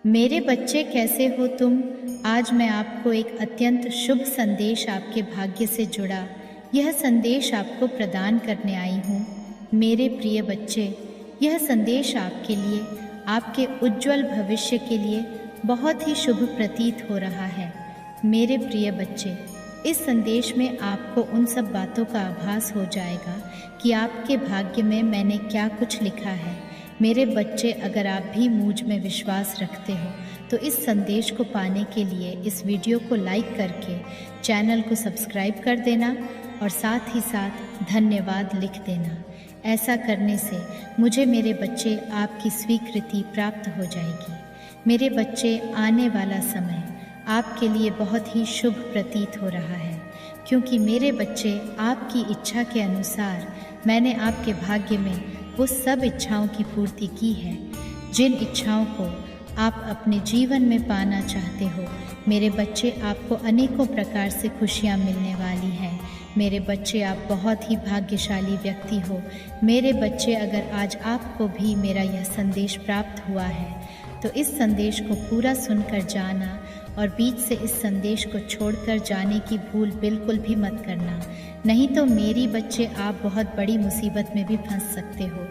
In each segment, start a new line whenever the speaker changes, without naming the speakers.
मेरे बच्चे कैसे हो तुम। आज मैं आपको एक अत्यंत शुभ संदेश आपके भाग्य से जुड़ा यह संदेश आपको प्रदान करने आई हूँ। मेरे प्रिय बच्चे, यह संदेश आपके लिए, आपके उज्जवल भविष्य के लिए बहुत ही शुभ प्रतीत हो रहा है। मेरे प्रिय बच्चे, इस संदेश में आपको उन सब बातों का आभास हो जाएगा कि आपके भाग्य में मैंने क्या कुछ लिखा है। मेरे बच्चे, अगर आप भी मुझ में विश्वास रखते हो तो इस संदेश को पाने के लिए इस वीडियो को लाइक करके चैनल को सब्सक्राइब कर देना और साथ ही साथ धन्यवाद लिख देना। ऐसा करने से मुझे मेरे बच्चे आपकी स्वीकृति प्राप्त हो जाएगी। मेरे बच्चे, आने वाला समय आपके लिए बहुत ही शुभ प्रतीत हो रहा है, क्योंकि मेरे बच्चे, आपकी इच्छा के अनुसार मैंने आपके भाग्य में वो सब इच्छाओं की पूर्ति की है जिन इच्छाओं को आप अपने जीवन में पाना चाहते हो। मेरे बच्चे, आपको अनेकों प्रकार से खुशियाँ मिलने वाली हैं। मेरे बच्चे, आप बहुत ही भाग्यशाली व्यक्ति हो। मेरे बच्चे, अगर आज आपको भी मेरा यह संदेश प्राप्त हुआ है तो इस संदेश को पूरा सुनकर जाना और बीच से इस संदेश को छोड़कर जाने की भूल बिल्कुल भी मत करना, नहीं तो मेरी बच्चे, आप बहुत बड़ी मुसीबत में भी फंस सकते हो।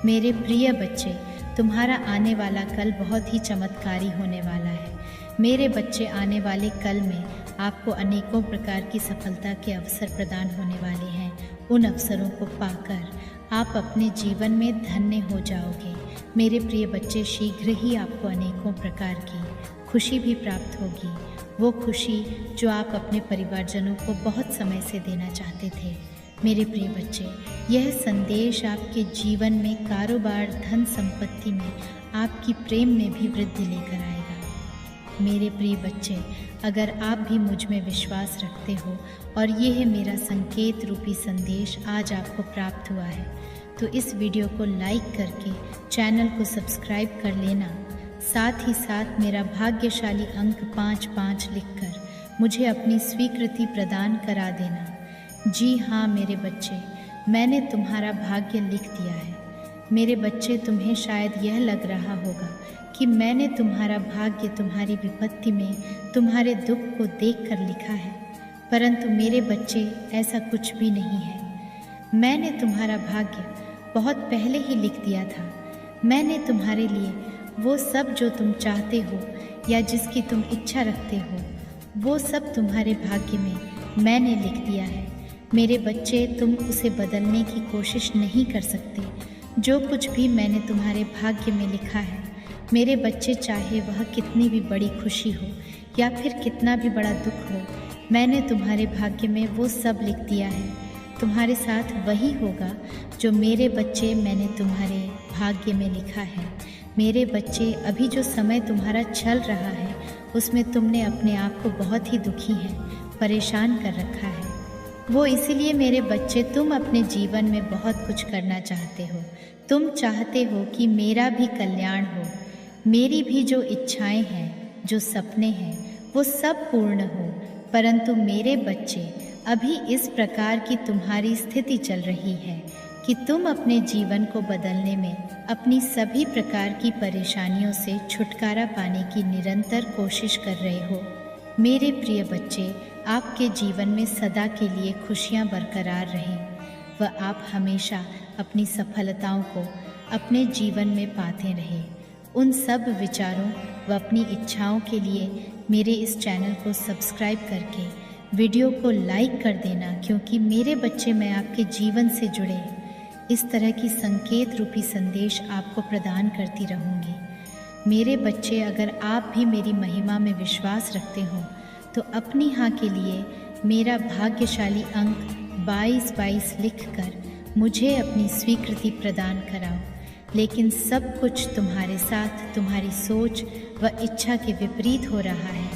मेरे प्रिय बच्चे, तुम्हारा आने वाला कल बहुत ही चमत्कारी होने वाला है। मेरे बच्चे, आने वाले कल में आपको अनेकों प्रकार की सफलता के अवसर प्रदान होने वाले हैं। उन अवसरों को पाकर आप अपने जीवन में धन्य हो जाओगे। मेरे प्रिय बच्चे, शीघ्र ही आपको अनेकों प्रकार की खुशी भी प्राप्त होगी, वो खुशी जो आप अपने परिवारजनों को बहुत समय से देना चाहते थे। मेरे प्रिय बच्चे, यह संदेश आपके जीवन में कारोबार, धन संपत्ति में, आपकी प्रेम में भी वृद्धि लेकर आएगा। मेरे प्रिय बच्चे, अगर आप भी मुझ में विश्वास रखते हो और ये है मेरा संकेत रूपी संदेश आज आपको प्राप्त हुआ है, तो इस वीडियो को लाइक करके चैनल को सब्सक्राइब कर लेना। साथ ही साथ मेरा भाग्यशाली अंक 55 लिखकर मुझे अपनी स्वीकृति प्रदान करा देना। जी हाँ मेरे बच्चे, मैंने तुम्हारा भाग्य लिख दिया है। मेरे बच्चे, तुम्हें शायद यह लग रहा होगा कि मैंने तुम्हारा भाग्य तुम्हारी विपत्ति में तुम्हारे दुख को देखकर लिखा है, परंतु मेरे बच्चे, ऐसा कुछ भी नहीं है। मैंने तुम्हारा भाग्य बहुत पहले ही लिख दिया था। मैंने तुम्हारे लिए वो सब जो तुम चाहते हो या जिसकी तुम इच्छा रखते हो, वो सब तुम्हारे भाग्य में मैंने लिख दिया है। मेरे बच्चे, तुम उसे बदलने की कोशिश नहीं कर सकते। जो कुछ भी मैंने तुम्हारे भाग्य में लिखा है, मेरे बच्चे, चाहे वह कितनी भी बड़ी खुशी हो या फिर कितना भी बड़ा दुख हो, मैंने तुम्हारे भाग्य में वो सब लिख दिया है। तुम्हारे साथ वही होगा जो मेरे बच्चे मैंने तुम्हारे भाग्य में लिखा है। मेरे बच्चे, अभी जो समय तुम्हारा चल रहा है उसमें तुमने अपने आप को बहुत ही दुखी है, परेशान कर रखा है। वो इसीलिए मेरे बच्चे, तुम अपने जीवन में बहुत कुछ करना चाहते हो। तुम चाहते हो कि मेरा भी कल्याण हो, मेरी भी जो इच्छाएं हैं, जो सपने हैं, वो सब पूर्ण हो। परंतु मेरे बच्चे, अभी इस प्रकार की तुम्हारी स्थिति चल रही है कि तुम अपने जीवन को बदलने में अपनी सभी प्रकार की परेशानियों से छुटकारा पाने की निरंतर कोशिश कर रहे हो। मेरे प्रिय बच्चे, आपके जीवन में सदा के लिए खुशियाँ बरकरार रहें व आप हमेशा अपनी सफलताओं को अपने जीवन में पाते रहें। उन सब विचारों व अपनी इच्छाओं के लिए मेरे इस चैनल को सब्सक्राइब करके वीडियो को लाइक कर देना, क्योंकि मेरे बच्चे, मैं आपके जीवन से जुड़े इस तरह की संकेत रूपी संदेश आपको प्रदान करती रहूँगी। मेरे बच्चे, अगर आप भी मेरी महिमा में विश्वास रखते हो तो अपनी हाँ के लिए मेरा भाग्यशाली अंक 2222 लिखकर मुझे अपनी स्वीकृति प्रदान कराओ। लेकिन सब कुछ तुम्हारे साथ तुम्हारी सोच व इच्छा के विपरीत हो रहा है,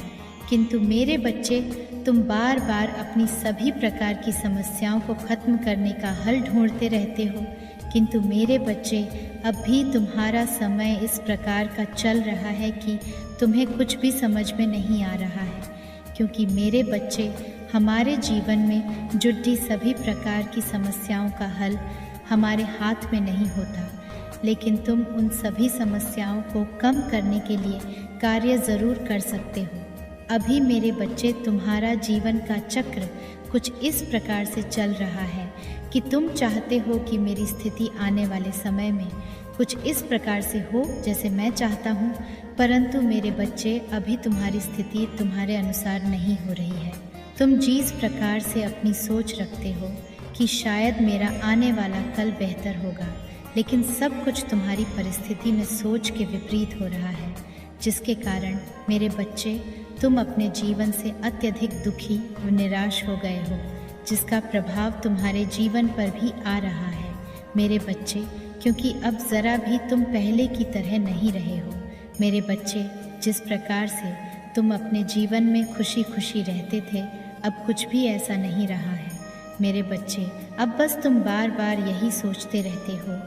किंतु मेरे बच्चे, तुम बार बार अपनी सभी प्रकार की समस्याओं को खत्म करने का हल ढूंढते रहते हो। किंतु मेरे बच्चे, अब भी तुम्हारा समय इस प्रकार का चल रहा है कि तुम्हें कुछ भी समझ में नहीं आ रहा है, क्योंकि मेरे बच्चे, हमारे जीवन में जुटी सभी प्रकार की समस्याओं का हल हमारे हाथ में नहीं होता। लेकिन तुम उन सभी समस्याओं को कम करने के लिए कार्य ज़रूर कर सकते हो। अभी मेरे बच्चे, तुम्हारा जीवन का चक्र कुछ इस प्रकार से चल रहा है कि तुम चाहते हो कि मेरी स्थिति आने वाले समय में कुछ इस प्रकार से हो जैसे मैं चाहता हूँ, परंतु मेरे बच्चे, अभी तुम्हारी स्थिति तुम्हारे अनुसार नहीं हो रही है। तुम जिस प्रकार से अपनी सोच रखते हो कि शायद मेरा आने वाला कल बेहतर होगा, लेकिन सब कुछ तुम्हारी परिस्थिति में सोच के विपरीत हो रहा है, जिसके कारण मेरे बच्चे, तुम अपने जीवन से अत्यधिक दुखी व निराश हो गए हो, जिसका प्रभाव तुम्हारे जीवन पर भी आ रहा है मेरे बच्चे, क्योंकि अब ज़रा भी तुम पहले की तरह नहीं रहे हो मेरे बच्चे। जिस प्रकार से तुम अपने जीवन में खुशी खुशी रहते थे, अब कुछ भी ऐसा नहीं रहा है मेरे बच्चे। अब बस तुम बार बार यही सोचते रहते हो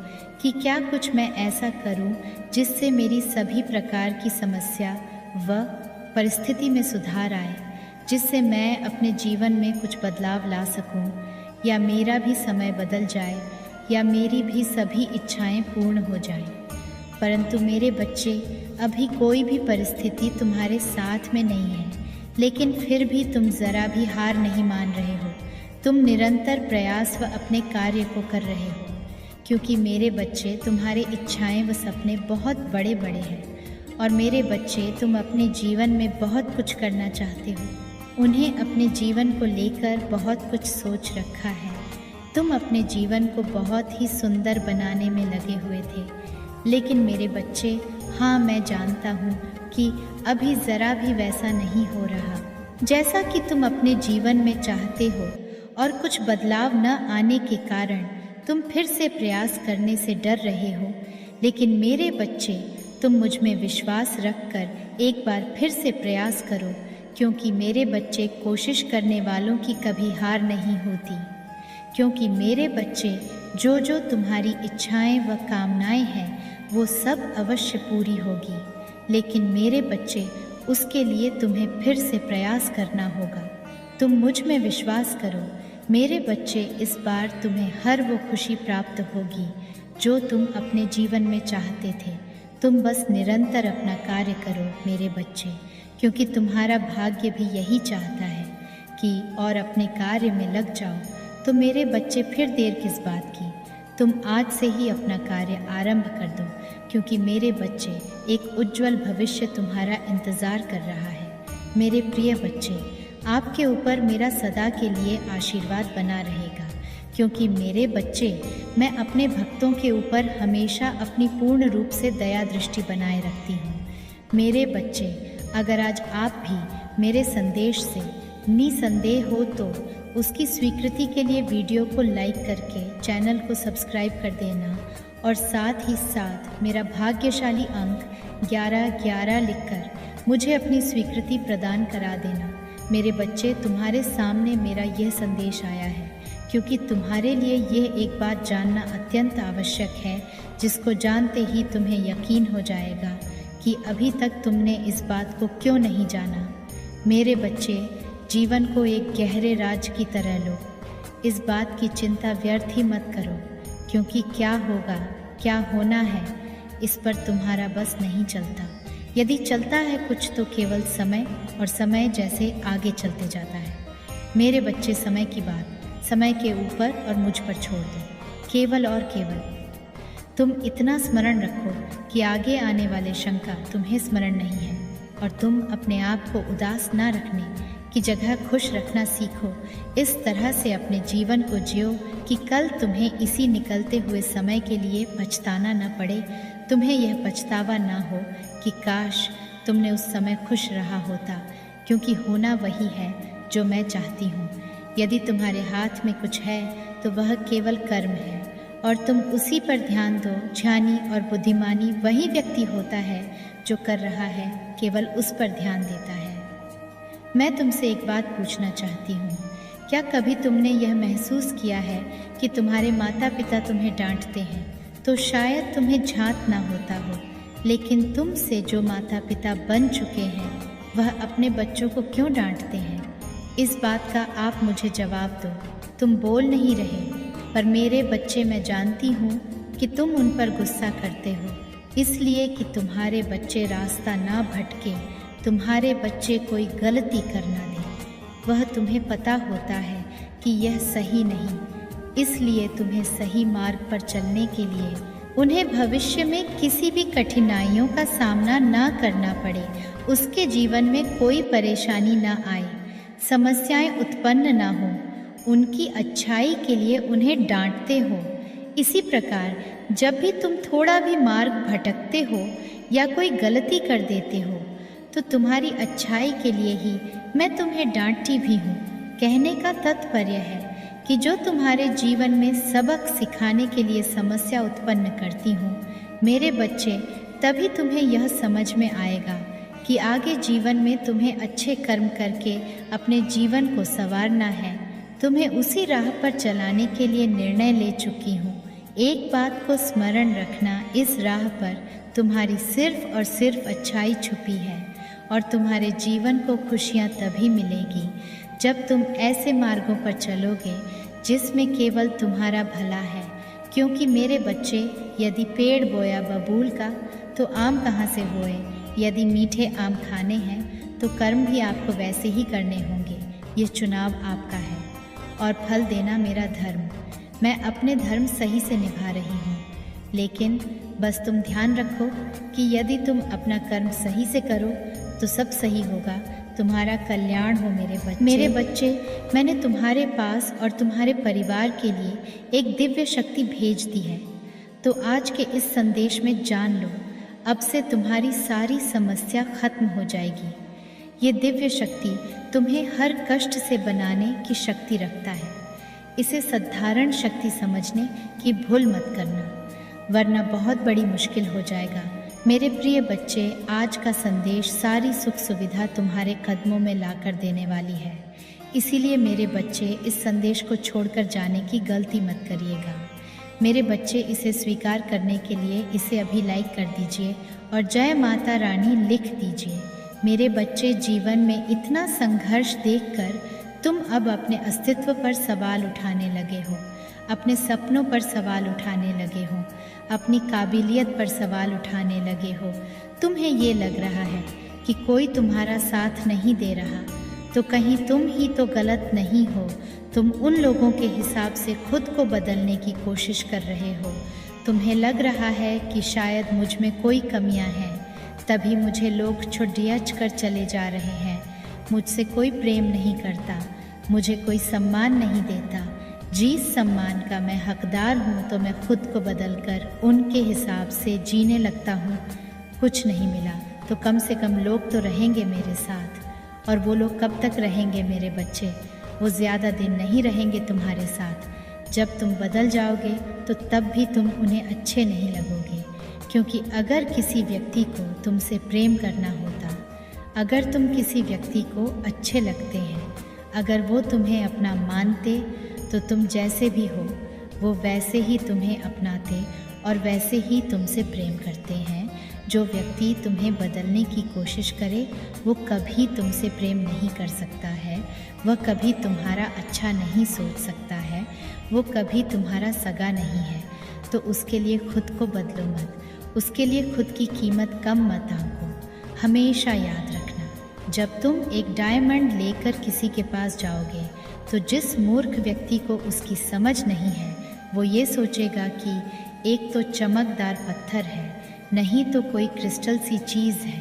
कि क्या कुछ मैं ऐसा करूं जिससे मेरी सभी प्रकार की समस्या व परिस्थिति में सुधार आए, जिससे मैं अपने जीवन में कुछ बदलाव ला सकूं, या मेरा भी समय बदल जाए, या मेरी भी सभी इच्छाएं पूर्ण हो जाएं। परंतु मेरे बच्चे, अभी कोई भी परिस्थिति तुम्हारे साथ में नहीं है, लेकिन फिर भी तुम ज़रा भी हार नहीं मान रहे हो। तुम निरंतर प्रयास व अपने कार्य को कर रहे हो, क्योंकि मेरे बच्चे, तुम्हारे इच्छाएं व सपने बहुत बड़े बड़े हैं, और मेरे बच्चे, तुम अपने जीवन में बहुत कुछ करना चाहते हो। उन्हें अपने जीवन को लेकर बहुत कुछ सोच रखा है। तुम अपने जीवन को बहुत ही सुंदर बनाने में लगे हुए थे, लेकिन मेरे बच्चे, हाँ, मैं जानता हूँ कि अभी ज़रा भी वैसा नहीं हो रहा जैसा कि तुम अपने जीवन में चाहते हो, और कुछ बदलाव न आने के कारण तुम फिर से प्रयास करने से डर रहे हो। लेकिन मेरे बच्चे, तुम मुझ में विश्वास रखकर एक बार फिर से प्रयास करो, क्योंकि मेरे बच्चे, कोशिश करने वालों की कभी हार नहीं होती। क्योंकि मेरे बच्चे, जो जो तुम्हारी इच्छाएं व कामनाएं हैं वो सब अवश्य पूरी होगी, लेकिन मेरे बच्चे, उसके लिए तुम्हें फिर से प्रयास करना होगा। तुम मुझ में विश्वास करो मेरे बच्चे, इस बार तुम्हें हर वो खुशी प्राप्त होगी जो तुम अपने जीवन में चाहते थे। तुम बस निरंतर अपना कार्य करो मेरे बच्चे, क्योंकि तुम्हारा भाग्य भी यही चाहता है कि और अपने कार्य में लग जाओ। तो मेरे बच्चे, फिर देर किस बात की, तुम आज से ही अपना कार्य आरंभ कर दो, क्योंकि मेरे बच्चे, एक उज्जवल भविष्य तुम्हारा इंतज़ार कर रहा है। मेरे प्रिय बच्चे, आपके ऊपर मेरा सदा के लिए आशीर्वाद बना रहेगा, क्योंकि मेरे बच्चे, मैं अपने भक्तों के ऊपर हमेशा अपनी पूर्ण रूप से दया दृष्टि बनाए रखती हूँ। मेरे बच्चे, अगर आज आप भी मेरे संदेश से निसंदेह हो तो उसकी स्वीकृति के लिए वीडियो को लाइक करके चैनल को सब्सक्राइब कर देना, और साथ ही साथ मेरा भाग्यशाली अंक 1111 लिखकर मुझे अपनी स्वीकृति प्रदान करा देना। मेरे बच्चे, तुम्हारे सामने मेरा यह संदेश आया है क्योंकि तुम्हारे लिए यह एक बात जानना अत्यंत आवश्यक है, जिसको जानते ही तुम्हें यकीन हो जाएगा कि अभी तक तुमने इस बात को क्यों नहीं जाना। मेरे बच्चे, जीवन को एक गहरे राज की तरह लो। इस बात की चिंता व्यर्थ ही मत करो, क्योंकि क्या होगा, क्या होना है, इस पर तुम्हारा बस नहीं चलता। यदि चलता है कुछ तो केवल समय, और समय जैसे आगे चलते जाता है। मेरे बच्चे, समय की बात समय के ऊपर और मुझ पर छोड़ दो। केवल और केवल तुम इतना स्मरण रखो कि आगे आने वाले शंका तुम्हें स्मरण नहीं है, और तुम अपने आप को उदास ना रखने की जगह खुश रखना सीखो। इस तरह से अपने जीवन को जियो कि कल तुम्हें इसी निकलते हुए समय के लिए पछताना न पड़े। तुम्हें यह पछतावा ना हो कि काश तुमने उस समय खुश रहा होता, क्योंकि होना वही है जो मैं चाहती हूँ। यदि तुम्हारे हाथ में कुछ है तो वह केवल कर्म है, और तुम उसी पर ध्यान दो। ज्ञानी और बुद्धिमानी वही व्यक्ति होता है जो कर रहा है, केवल उस पर ध्यान देता है। मैं तुमसे एक बात पूछना चाहती हूँ, क्या कभी तुमने यह महसूस किया है कि तुम्हारे माता पिता तुम्हें डांटते हैं तो शायद तुम्हें झांत ना होता हो, लेकिन तुमसे जो माता पिता बन चुके हैं वह अपने बच्चों को क्यों डांटते हैं? इस बात का आप मुझे जवाब दो। तुम बोल नहीं रहे, पर मेरे बच्चे, मैं जानती हूँ कि तुम उन पर गुस्सा करते हो, इसलिए कि तुम्हारे बच्चे रास्ता ना भटके, तुम्हारे बच्चे कोई गलती कर ना दे। वह तुम्हें पता होता है कि यह सही नहीं, इसलिए तुम्हें सही मार्ग पर चलने के लिए उन्हें भविष्य में किसी भी कठिनाइयों का सामना ना करना पड़े, उसके जीवन में कोई परेशानी ना आए, समस्याएं उत्पन्न ना हो, उनकी अच्छाई के लिए उन्हें डांटते हो। इसी प्रकार जब भी तुम थोड़ा भी मार्ग भटकते हो या कोई गलती कर देते हो तो तुम्हारी अच्छाई के लिए ही मैं तुम्हें डांटती भी हूँ। कहने का तात्पर्य है कि जो तुम्हारे जीवन में सबक सिखाने के लिए समस्या उत्पन्न करती हूँ मेरे बच्चे, तभी तुम्हें यह समझ में आएगा कि आगे जीवन में तुम्हें अच्छे कर्म करके अपने जीवन को संवारना है। तुम्हें उसी राह पर चलाने के लिए निर्णय ले चुकी हूँ। एक बात को स्मरण रखना, इस राह पर तुम्हारी सिर्फ और सिर्फ अच्छाई छुपी है और तुम्हारे जीवन को खुशियाँ तभी मिलेगी जब तुम ऐसे मार्गों पर चलोगे जिसमें केवल तुम्हारा भला है। क्योंकि मेरे बच्चे, यदि पेड़ बोया बबूल का तो आम कहाँ से होए। यदि मीठे आम खाने हैं तो कर्म भी आपको वैसे ही करने होंगे। ये चुनाव आपका है और फल देना मेरा धर्म। मैं अपने धर्म सही से निभा रही हूँ, लेकिन बस तुम ध्यान रखो कि यदि तुम अपना कर्म सही से करो तो सब सही होगा, तुम्हारा कल्याण हो। मेरे बच्चे, मैंने तुम्हारे पास और तुम्हारे परिवार के लिए एक दिव्य शक्ति भेज दी है। तो आज के इस संदेश में जान लो, अब से तुम्हारी सारी समस्या खत्म हो जाएगी। ये दिव्य शक्ति तुम्हें हर कष्ट से बनाने की शक्ति रखता है। इसे साधारण शक्ति समझने की भूल मत करना, वरना बहुत बड़ी मुश्किल हो जाएगा। मेरे प्रिय बच्चे, आज का संदेश सारी सुख सुविधा तुम्हारे कदमों में लाकर देने वाली है। इसीलिए मेरे बच्चे, इस संदेश को छोड़कर जाने की गलती मत करिएगा। मेरे बच्चे, इसे स्वीकार करने के लिए इसे अभी लाइक कर दीजिए और जय माता रानी लिख दीजिए। मेरे बच्चे, जीवन में इतना संघर्ष देखकर तुम अब अपने अस्तित्व पर सवाल उठाने लगे हो, अपने सपनों पर सवाल उठाने लगे हो, अपनी काबिलियत पर सवाल उठाने लगे हो। तुम्हें ये लग रहा है कि कोई तुम्हारा साथ नहीं दे रहा, तो कहीं तुम ही तो गलत नहीं हो। तुम उन लोगों के हिसाब से खुद को बदलने की कोशिश कर रहे हो। तुम्हें लग रहा है कि शायद मुझ में कोई कमियां हैं, तभी मुझे लोग छुड़ियाच कर चले जा रहे हैं। मुझसे कोई प्रेम नहीं करता, मुझे कोई सम्मान नहीं देता। जिस सम्मान का मैं हकदार हूँ तो मैं खुद को बदलकर उनके हिसाब से जीने लगता हूँ। कुछ नहीं मिला तो कम से कम लोग तो रहेंगे मेरे साथ। और वो लोग कब तक रहेंगे मेरे बच्चे? वो ज़्यादा दिन नहीं रहेंगे तुम्हारे साथ। जब तुम बदल जाओगे तो तब भी तुम उन्हें अच्छे नहीं लगोगे। क्योंकि अगर किसी व्यक्ति को तुमसे प्रेम करना होता, अगर तुम किसी व्यक्ति को अच्छे लगते हैं, अगर वो तुम्हें अपना मानते, तो तुम जैसे भी हो वो वैसे ही तुम्हें अपनाते और वैसे ही तुमसे प्रेम करते हैं। जो व्यक्ति तुम्हें बदलने की कोशिश करे वो कभी तुमसे प्रेम नहीं कर सकता है, वह कभी तुम्हारा अच्छा नहीं सोच सकता है, वो कभी तुम्हारा सगा नहीं है। तो उसके लिए खुद को बदलो मत, उसके लिए खुद की कीमत कम मत आंको। हमेशा याद रखना, जब तुम एक डायमंड लेकर किसी के पास जाओगे तो जिस मूर्ख व्यक्ति को उसकी समझ नहीं है वो ये सोचेगा कि एक तो चमकदार पत्थर है, नहीं तो कोई क्रिस्टल सी चीज़ है।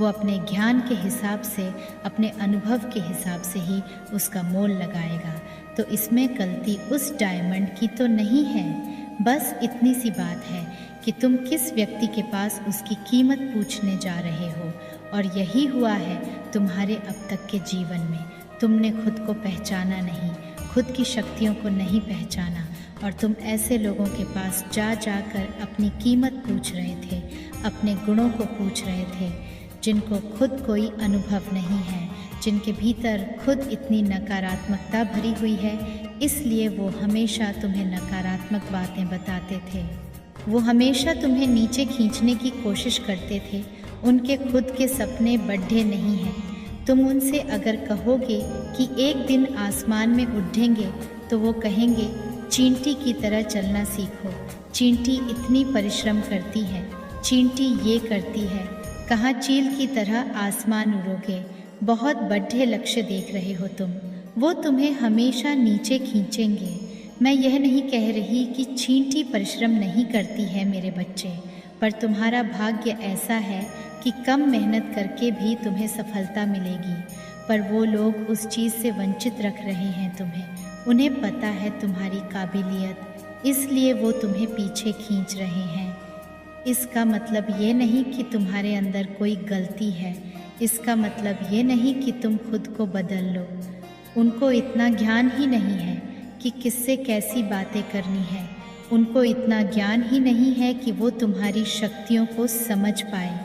वो अपने ज्ञान के हिसाब से, अपने अनुभव के हिसाब से ही उसका मोल लगाएगा। तो इसमें गलती उस डायमंड की तो नहीं है। बस इतनी सी बात है कि तुम किस व्यक्ति के पास उसकी कीमत पूछने जा रहे हो। और यही हुआ है तुम्हारे अब तक के जीवन में। तुमने खुद को पहचाना नहीं, खुद की शक्तियों को नहीं पहचाना और तुम ऐसे लोगों के पास जा जाकर अपनी कीमत पूछ रहे थे, अपने गुणों को पूछ रहे थे, जिनको खुद कोई अनुभव नहीं है, जिनके भीतर खुद इतनी नकारात्मकता भरी हुई है। इसलिए वो हमेशा तुम्हें नकारात्मक बातें बताते थे, वो हमेशा तुम्हें नीचे खींचने की कोशिश करते थे। उनके खुद के सपने बढ़े नहीं हैं। तुम उनसे अगर कहोगे कि एक दिन आसमान में उड़ेंगे तो वो कहेंगे चींटी की तरह चलना सीखो। चींटी इतनी परिश्रम करती है, चींटी ये करती है, कहाँ चील की तरह आसमान उड़ोगे। बहुत बड़े लक्ष्य देख रहे हो तुम, वो तुम्हें हमेशा नीचे खींचेंगे। मैं यह नहीं कह रही कि चींटी परिश्रम नहीं करती है मेरे बच्चे, पर तुम्हारा भाग्य ऐसा है कि कम मेहनत करके भी तुम्हें सफलता मिलेगी। पर वो लोग उस चीज़ से वंचित रख रहे हैं तुम्हें। उन्हें पता है तुम्हारी काबिलियत, इसलिए वो तुम्हें पीछे खींच रहे हैं। इसका मतलब ये नहीं कि तुम्हारे अंदर कोई गलती है, इसका मतलब ये नहीं कि तुम खुद को बदल लो। उनको इतना ज्ञान ही नहीं है कि किससे कैसी बातें करनी है। उनको इतना ज्ञान ही नहीं है कि वो तुम्हारी शक्तियों को समझ पाए,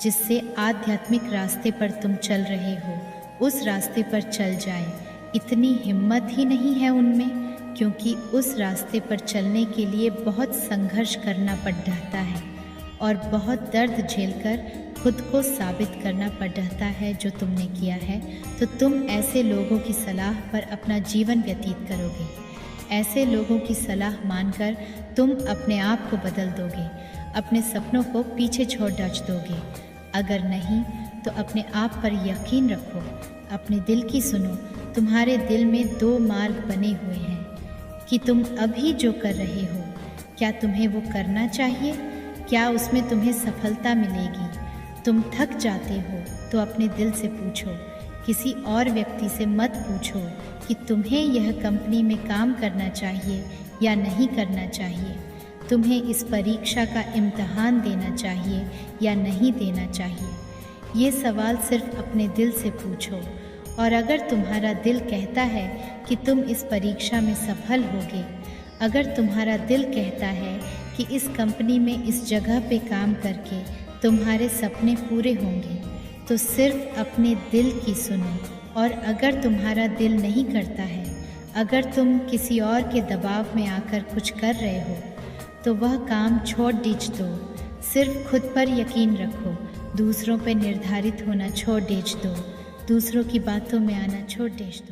जिससे आध्यात्मिक रास्ते पर तुम चल रहे हो उस रास्ते पर चल जाए। इतनी हिम्मत ही नहीं है उनमें, क्योंकि उस रास्ते पर चलने के लिए बहुत संघर्ष करना पड़ता है और बहुत दर्द झेलकर खुद को साबित करना पड़ता है। जो तुमने किया है तो तुम ऐसे लोगों की सलाह पर अपना जीवन व्यतीत करोगे। ऐसे लोगों की सलाह मानकर तुम अपने आप को बदल दोगे, अपने सपनों को पीछे छोड़ दोगे। अगर नहीं तो अपने आप पर यकीन रखो, अपने दिल की सुनो। तुम्हारे दिल में 2 मार्ग बने हुए हैं कि तुम अभी जो कर रहे हो, क्या तुम्हें वो करना चाहिए? क्या उसमें तुम्हें सफलता मिलेगी? तुम थक जाते हो तो अपने दिल से पूछो, किसी और व्यक्ति से मत पूछो कि तुम्हें यह कंपनी में काम करना चाहिए या नहीं करना चाहिए। तुम्हें इस परीक्षा का इम्तहान देना चाहिए या नहीं देना चाहिए। ये सवाल सिर्फ अपने दिल से पूछो, और अगर तुम्हारा दिल कहता है कि तुम इस परीक्षा में सफल होगे, अगर तुम्हारा दिल कहता है कि इस कंपनी में इस जगह पे काम करके तुम्हारे सपने पूरे होंगे, तो सिर्फ अपने दिल की सुनो। और अगर तुम्हारा दिल नहीं करता है, अगर तुम किसी और के दबाव में आकर कुछ कर रहे हो, तो वह काम छोड़ दो। सिर्फ खुद पर यकीन रखो, दूसरों पर निर्धारित होना छोड़ दो, दूसरों की बातों में आना छोड़ दो।